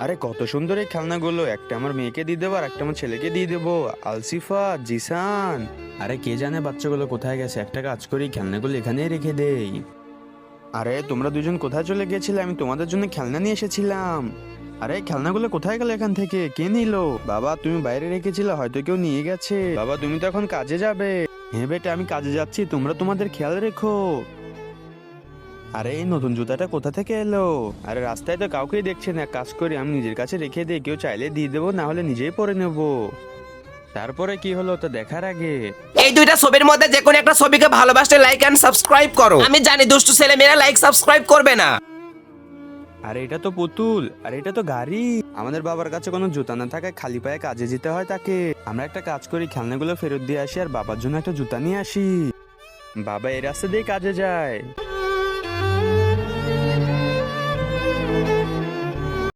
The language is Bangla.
আরে কত সুন্দর এই খেলনাগুলো, একটা আমার মেয়েকে দিয়ে দেবো আর একটা আমার ছেলেকে দিয়ে দেবো। আলসিফা, জিসান, আরে কে জানে বাচ্চাগুলো কোথায় গেছে। একটা কাজ করি, খেলনাগুলো এখানেই রেখে দেই। আরে তোমরা দুজন কোথায় চলে গিয়েছিলে? আমি তোমাদের জন্য খেলনা নিয়ে এসেছিলাম। আরে খেলনাগুলো কোথায় গেল? এখান থেকে কে নিলো? বাবা তুমি বাইরে রেখেছিলে, হয়তো কেউ নিয়ে গেছে। বাবা তুমি তো এখন কাজে যাবে। হ্যাঁ বেটা আমি কাজে যাচ্ছি, তোমরা তোমাদের খেয়াল রেখো। আরে এই নতুন জুতাটা কোথা থেকে এলো? আরে রাস্তায় তো কাউকেই দেখছি না, কাজ করি আমি নিজের কাছে রেখে দিই, কেউ চাইলে দিয়ে দেবো, না হলে নিজেই পরে নেবো। তারপরে কি হলো তো দেখার আগে এই দুইটা ছবির মধ্যে যে কোনো একটা ছবিকে ভালোবাসলে লাইক এন্ড সাবস্ক্রাইব করো। আমি জানি দুষ্টু ছেলে মেয়েরা লাইক সাবস্ক্রাইব করবে না। আরে এটা তো পুতুল, আরে এটা তো গাড়ি। আমাদের বাবার কাছে কোনো জুতা না থাকায় খালি পায়ে কাজে যেতে হয় তাকে। আমরা একটা কাজ করি, খেলনাগুলো ফেরত দিয়ে আসি আর বাবার জন্য একটা জুতা নিয়ে আসি। বাবা এই রাস্তা দিয়ে কাজে যায়।